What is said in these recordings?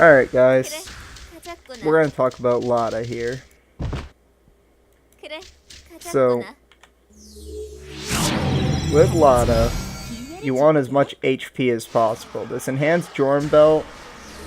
Alright guys, we're going to talk about Lada here. So, with Lada, you want as much HP as possible. This enhanced Jorm Belt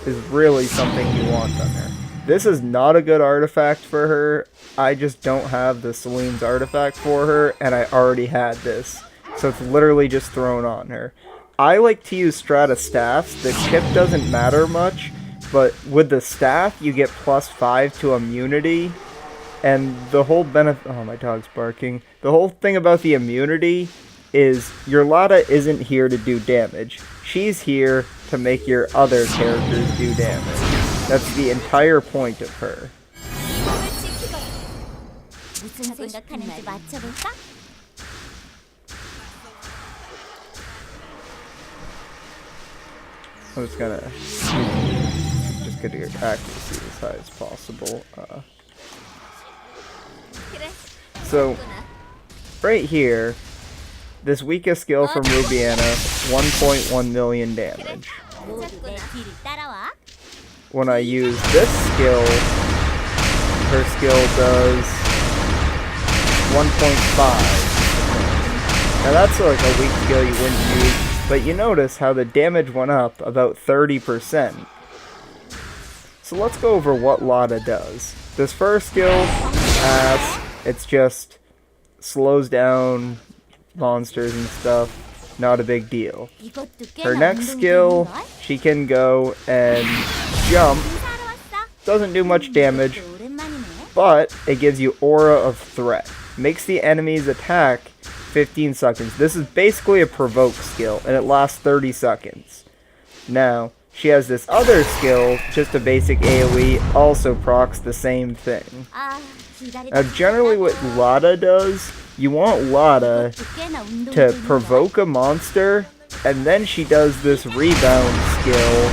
is really something you want on her. This is not a good artifact for her. I just don't have the Celine's artifact for her, and I already had this. So it's literally just thrown on her. I like to use Strata Staffs. The chip doesn't matter much, but with the staff, you get +5 to immunity. And the whole benefit... Oh, my dog's barking. The whole thing about the immunity is your Lada isn't here to do damage. She's here to make your other characters do damage. That's the entire point of her. I'm just gonna get your accuracy as high as possible. So, right here, this weakest skill from Rubiana, 1.1 million damage. When I use this skill, her skill does 1.5. Now that's like a weak skill you wouldn't use, but you notice how the damage went up about 30%. So let's go over what Lada does. This first skill, it's just slows down monsters and stuff, not a big deal. Her next skill, she can go and jump, doesn't do much damage, but it gives you Aura of Threat. Makes the enemy's attack 15 seconds. This is basically a provoke skill, and it lasts 30 seconds. Now, she has this other skill, just a basic AoE, also procs the same thing. Now, generally what Lada does, you want Lada to provoke a monster, and then she does this rebound skill.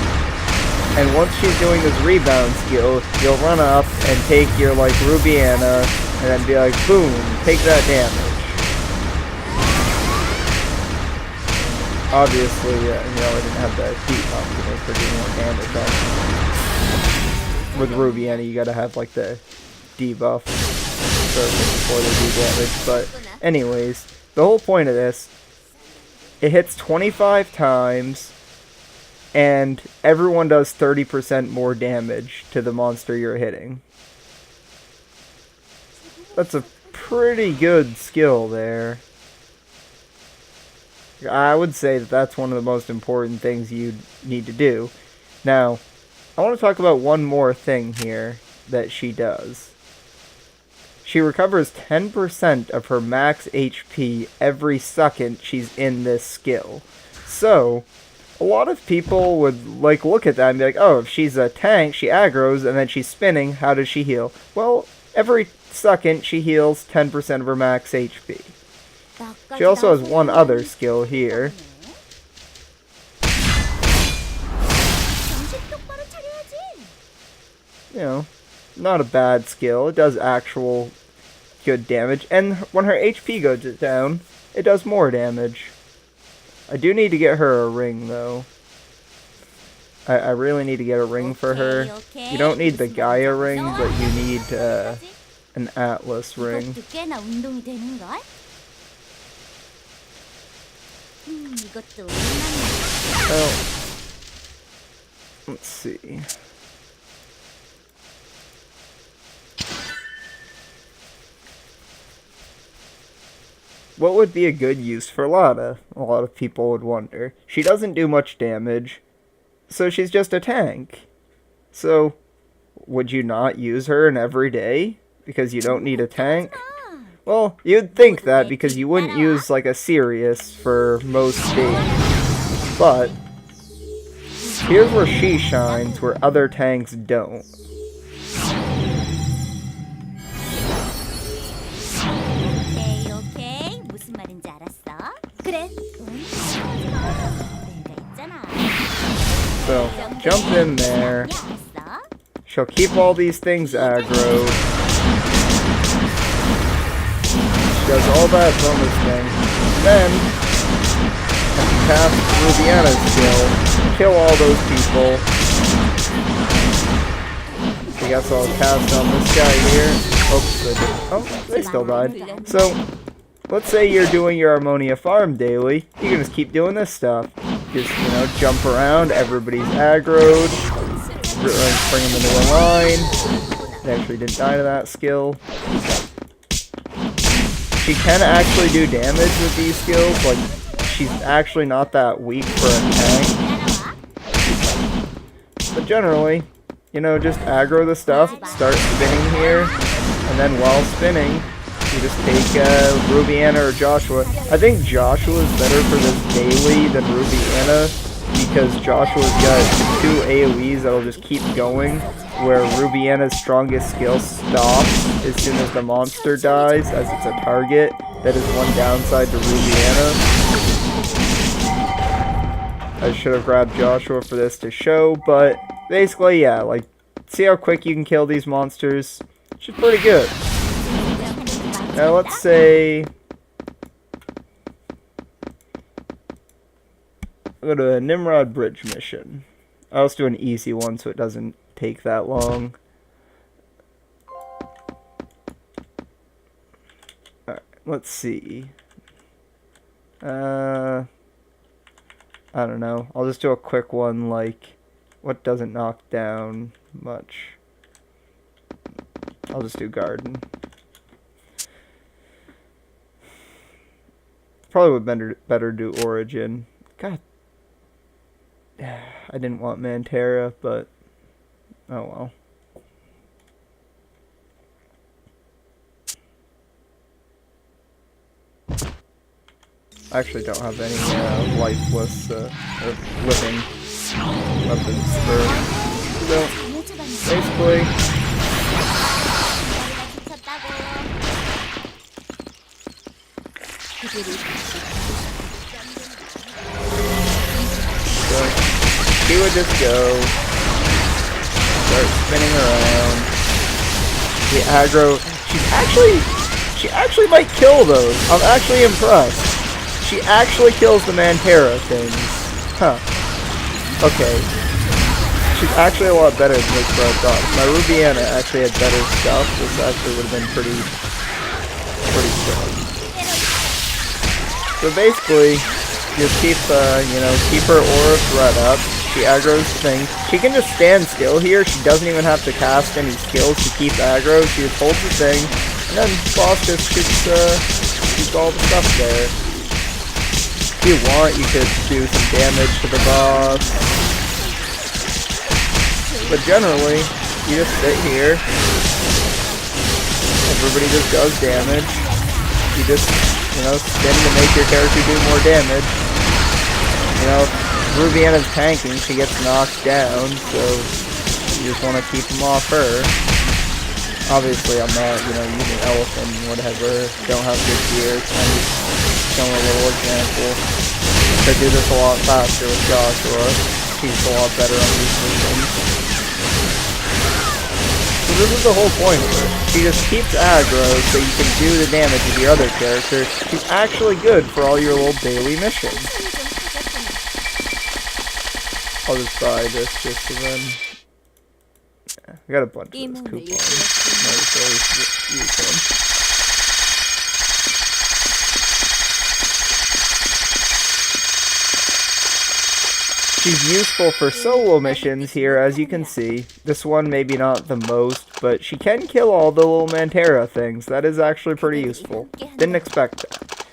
And once she's doing this rebound skill, you'll run up and take your, like, Rubiana, and then be like, boom, take that damage. Obviously, I didn't have the debuff to make her do more damage. With Rubiana, you gotta have, like, the debuff before they do damage. But, anyways, the whole point of this, it hits 25 times, and everyone does 30% more damage to the monster you're hitting. That's a pretty good skill there. I would say that that's one of the most important things you need to do. Now, I want to talk about one more thing here that she does. She recovers 10% of her max HP every second she's in this skill. So, a lot of people would look at that and be like, oh, if she's a tank, she aggroes, and then she's spinning, how does she heal? Well, every second she heals 10% of her max HP. She also has one other skill here. You know, not a bad skill. It does actual good damage. And when her HP goes down, it does more damage. I do need to get her a ring, though. I really need to get a ring for her. You don't need the Gaia ring, but you need an Atlas ring. Well, let's see. What would be a good use for Lada? A lot of people would wonder. She doesn't do much damage, so she's just a tank. So, would you not use her in every day? Because you don't need a tank? Well, you'd think that because you wouldn't use, like, a Sirius for most days. But, here's where she shines, where other tanks don't. So, jump in there. She'll keep all these things aggroed. Does all that bonus thing. Then, cast Rubiana's skill, kill all those people, I guess I'll cast on this guy here. Oh, they still died. So, let's say you're doing your Harmonia farm daily. You can just keep doing this stuff. Just, you know, jump around, everybody's aggroed, bring them into a line. They actually didn't die to that skill. She can actually do damage with these skills, like, she's actually not that weak for a tank. But generally, you know, just aggro the stuff, start spinning here, and then while spinning, you just take Rubiana or Joshua. I think Joshua is better for this daily than Rubiana, because Joshua's got 2 AoEs that'll just keep going, where Rubiana's strongest skill stops as soon as the monster dies, as it's a target. That is one downside to Rubiana. I should have grabbed Joshua for this to show, but basically, yeah, like, see how quick you can kill these monsters? Which is pretty good. Now, let's say I'll go to a Nimrod Bridge mission. I'll just do an easy one so it doesn't take that long. Alright, let's see. I don't know. I'll just do a quick one, like, what doesn't knock down much? I'll just do Garden. Probably would better do Origin. God. I didn't want Mantera, but oh well. I actually don't have any lifeless or living weapons so basically she would just go, start spinning around. The aggro, she actually might kill those. I'm actually impressed. She actually kills the Mantera things. Huh. Okay. She's actually a lot better than what I thought. My Rubiana actually had better stuff. This actually would have been pretty strong. So basically, just keep, keep her aura threat up. She aggroes things. She can just stand still here. She doesn't even have to cast any skills to keep aggro. She just holds the thing, and then boss just shoots all the stuff there. If you want, you could do some damage to the boss. But generally, you just sit here. Everybody just does damage. You just, spin to make your character do more damage. Rubiana's tanking, she gets knocked down, so you just want to keep them off her. Obviously, I'm not, using Elephant, whatever, don't have good gear, I'm just showing a little example. I do this a lot faster with Joshua, he's a lot better on these missions. So this is the whole point of it. She just keeps aggro so you can do the damage with your other character. She's actually good for all your little daily missions. I'll just buy this just to then. Yeah, I got a bunch of those coupons. Might as well use them. She's useful for solo missions here, as you can see. This one maybe not the most, but she can kill all the little Mantera things. That is actually pretty useful. Didn't expect that.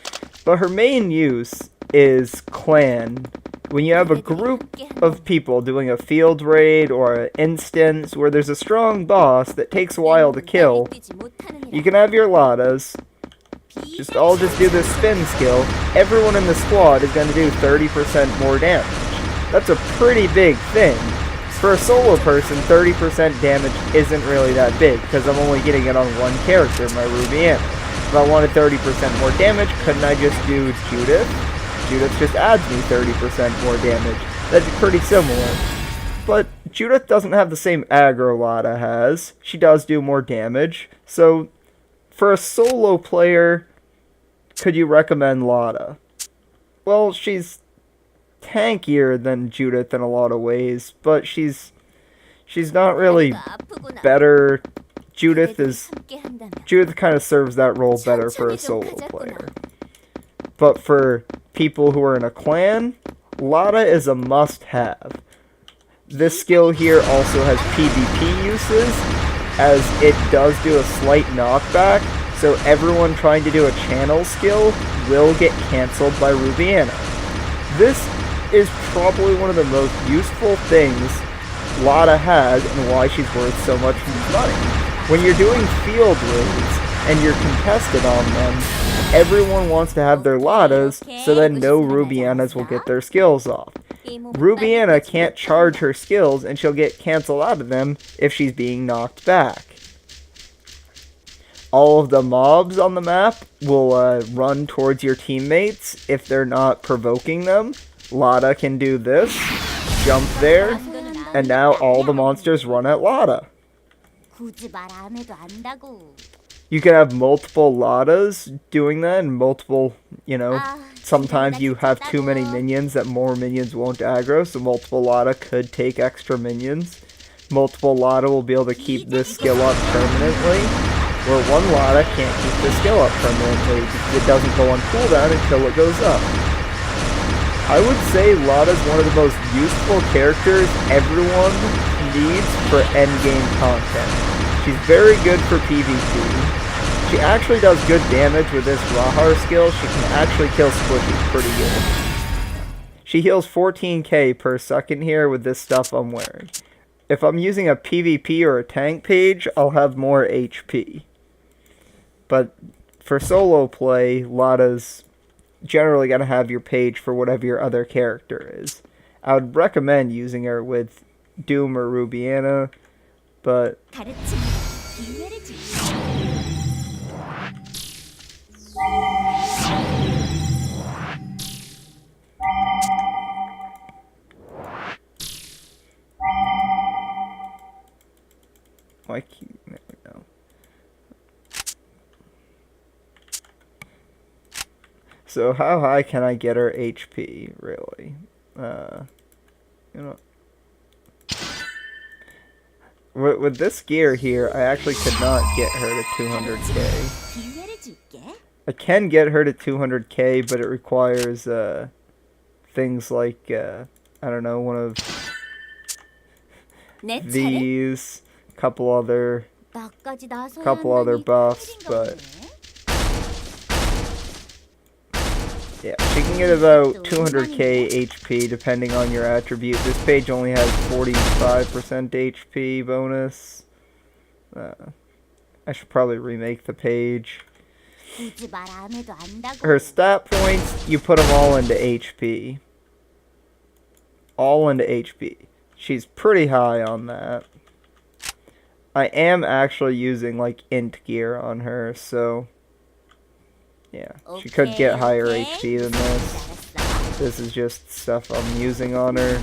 But her main use is clan. When you have a group of people doing a field raid or an instance where there's a strong boss that takes a while to kill, you can have your Ladas. Just do this spin skill. Everyone in the squad is going to do 30% more damage. That's a pretty big thing. For a solo person, 30% damage isn't really that big, because I'm only getting it on one character, my Rubiana. If I wanted 30% more damage, couldn't I just do Judith? Judith just adds me 30% more damage. That'd be pretty similar. But Judith doesn't have the same aggro Lada has. She does do more damage. So, for a solo player, could you recommend Lada? Well, she's tankier than Judith in a lot of ways, but she's She's not really better. Judith kind of serves that role better for a solo player. But for people who are in a clan, Lada is a must-have. This skill here also has PvP uses, as it does do a slight knockback, so everyone trying to do a channel skill will get cancelled by Rubiana. This is probably one of the most useful things Lada has and why she's worth so much money. When you're doing field raids and you're contested on them, everyone wants to have their Ladas so that no Rubianas will get their skills off. Rubiana can't charge her skills and she'll get cancelled out of them if she's being knocked back. All of the mobs on the map will run towards your teammates if they're not provoking them. Lada can do this, jump there, and now all the monsters run at Lada. You can have multiple Ladas doing that, and multiple, sometimes you have too many minions that more minions won't aggro, so multiple Lada could take extra minions. Multiple Lada will be able to keep this skill up permanently, where one Lada can't keep this skill up permanently because it doesn't go on cooldown until it goes up. I would say Lada's one of the most useful characters everyone needs for endgame content. She's very good for PvP. She actually does good damage with this Rahar skill. She can actually kill squishies pretty good. She heals 14k per second here with this stuff I'm wearing. If I'm using a PvP or a tank page, I'll have more HP. But for solo play, Lada's generally going to have your page for whatever your other character is. I would recommend using her with Doom or Rubiana, but why keep there we go. So how high can I get her HP, really? With this gear here, I actually could not get her to 200k. I can get her to 200k, but it requires things like, I don't know, one of these, couple other buffs, but yeah, she can get about 200k HP depending on your attribute. This page only has 45% HP bonus. I should probably remake the page. Her stat points, you put them all into HP. All into HP. She's pretty high on that. I am actually using like int gear on her, so yeah, she could get higher HP than this. This is just stuff I'm using on her.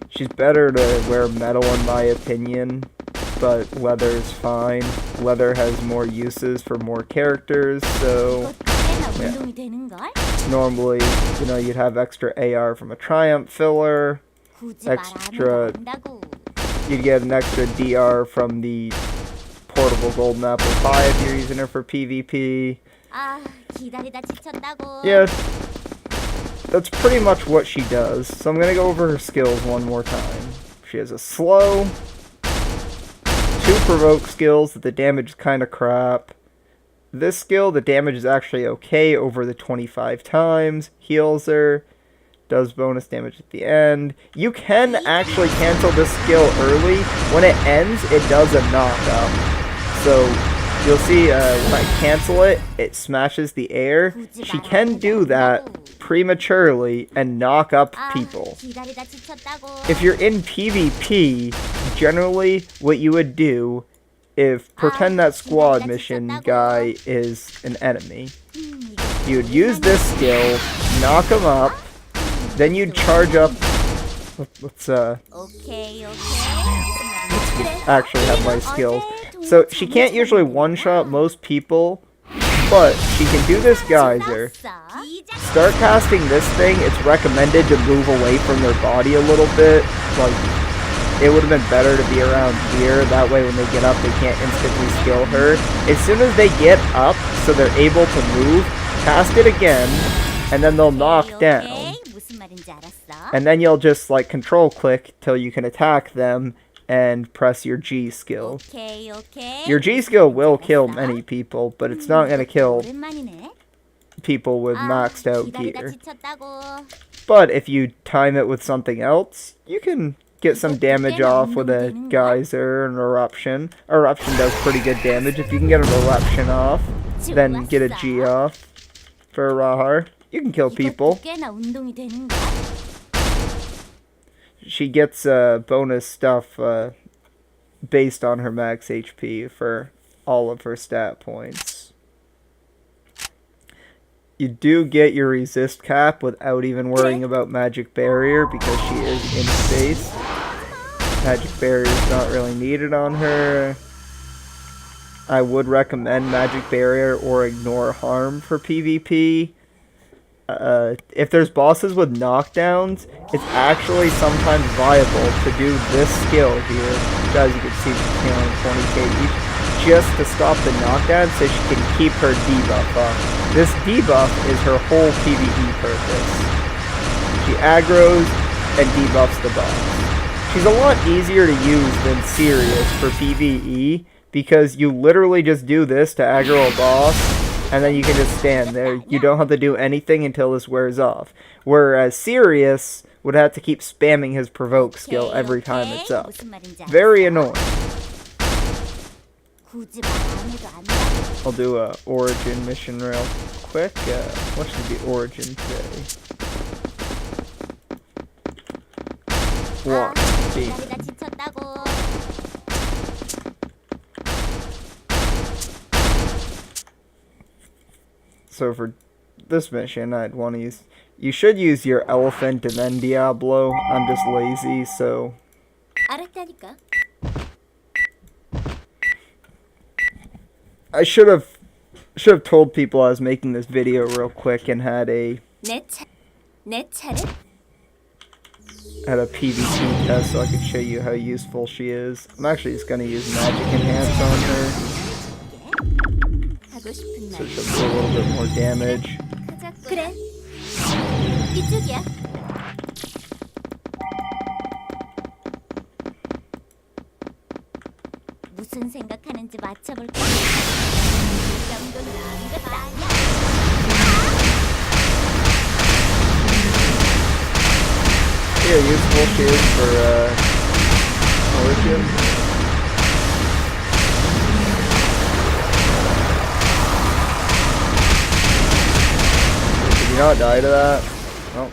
She's better to wear metal in my opinion, but leather is fine. Leather has more uses for more characters, so yeah. Normally, you'd have extra AR from a Triumph filler, you'd get an extra DR from the portable golden apple pie if you're using her for PvP. Yeah, that's pretty much what she does. So I'm going to go over her skills one more time. She has a slow, 2 provoke skills, the damage is kind of crap. This skill, the damage is actually okay over the 25 times, heals her, does bonus damage at the end. You can actually cancel this skill early. When it ends, it does a knock-up. So, you'll see when I cancel it, it smashes the air. She can do that prematurely and knock up people. If you're in PvP, generally what you would do, pretend that squad mission guy is an enemy. You'd use this skill, knock him up, then you'd charge up. Let's actually have my skills. So she can't usually one-shot most people But she can do this geyser. Start casting this thing. It's recommended to move away from their body a little bit. Like, it would have been better to be around here. That way when they get up, they can't instantly skill her. As soon as they get up, so they're able to move, cast it again, and then they'll knock down. And then you'll just, like, control click till you can attack them and press your G skill. Your G skill will kill many people, but it's not going to kill people with maxed out gear. But if you time it with something else, you can get some damage off with a geyser and eruption. Eruption does pretty good damage. If you can get an eruption off, then get a G off for a Rahar, you can kill people. She gets bonus stuff based on her max HP for all of her stat points. You do get your resist cap without even worrying about magic barrier because she is in space. Magic barrier is not really needed on her. I would recommend magic barrier or ignore harm for PvP. If there's bosses with knockdowns, it's actually sometimes viable to do this skill here, which as you can see she's healing 20k each, just to stop the knockdown so she can keep her debuff up. This debuff is her whole PvE purpose. She aggroes and debuffs the boss. She's a lot easier to use than Sirius for PvE, because you literally just do this to aggro a boss, and then you can just stand there. You don't have to do anything until this wears off. Whereas Sirius would have to keep spamming his provoke skill every time it's up. Very annoying. I'll do a origin mission real quick. What should be origin today? One. So for this mission, I'd want to use... You should use your elephant and then Diablo. I'm just lazy, so... I should have told people I was making this video real quick and had a PvP test so I could show you how useful she is. I'm actually just going to use Magic Enhance on her. So she'll do a little bit more damage. See how useful she is for origin. Did you not die to that? Oh.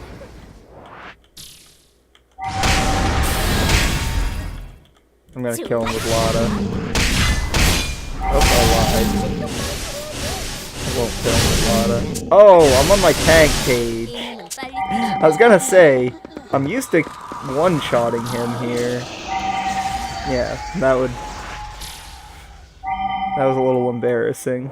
I'm gonna kill him with Lada. Oh, I lied. I won't kill him with Lada. Oh, I'm on my tank page. I was gonna say, I'm used to one-shotting him here. Yeah, that was a little embarrassing.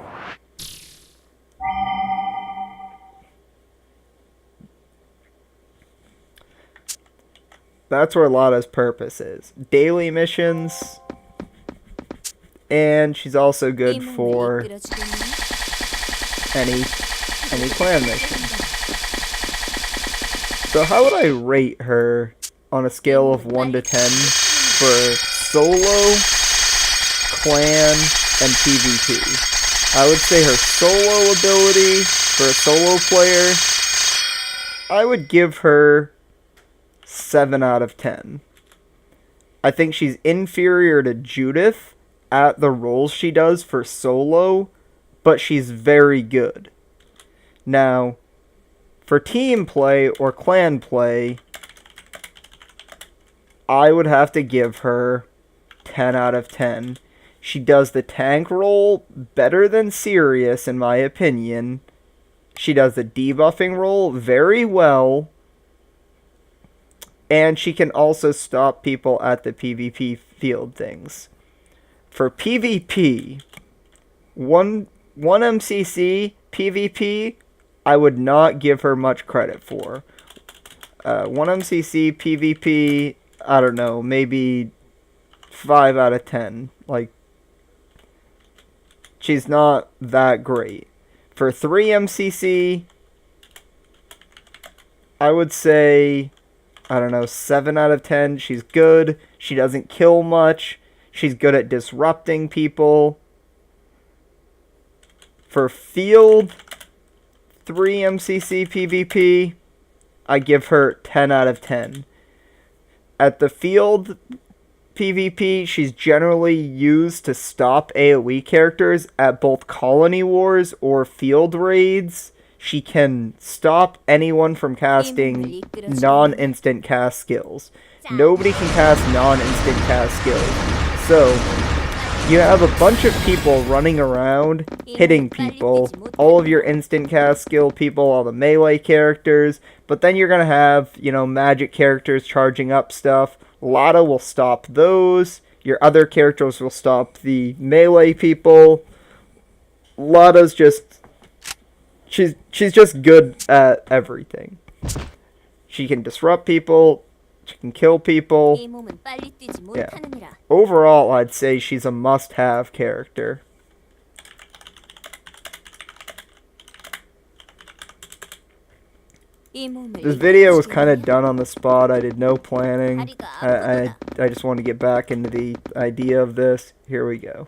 That's where Lada's purpose is. Daily missions. And she's also good for any clan mission. So how would I rate her on a scale of 1 to 10 for solo, clan, and PvP? I would say her solo ability for a solo player, I would give her 7 out of 10. I think she's inferior to Judith at the roles she does for solo, but she's very good. Now, for team play or clan play, I would have to give her 10 out of 10. She does the tank role better than Sirius, in my opinion. She does the debuffing role very well. And she can also stop people at the PvP field things. For PvP, one 1 MCC PvP, I would not give her much credit for. 1 MCC PvP, I don't know, maybe 5 out of 10. Like, she's not that great. For 3 MCC, I would say, I don't know, 7 out of 10. She's good. She doesn't kill much. She's good at disrupting people. For field 3 MCC PvP, I give her 10 out of 10. At the field PvP, she's generally used to stop AoE characters at both colony wars or field raids. She can stop anyone from casting non-instant cast skills. Nobody can cast non-instant cast skills. So, you have a bunch of people running around, hitting people, all of your instant cast skill people, all the melee characters, but then you're gonna have, magic characters charging up stuff. Lada will stop those. Your other characters will stop the melee people. Lada's just... She's just good at everything. She can disrupt people. She can kill people. Yeah. Overall, I'd say she's a must-have character. This video was kind of done on the spot. I did no planning. I just want to get back into the idea of this. Here we go.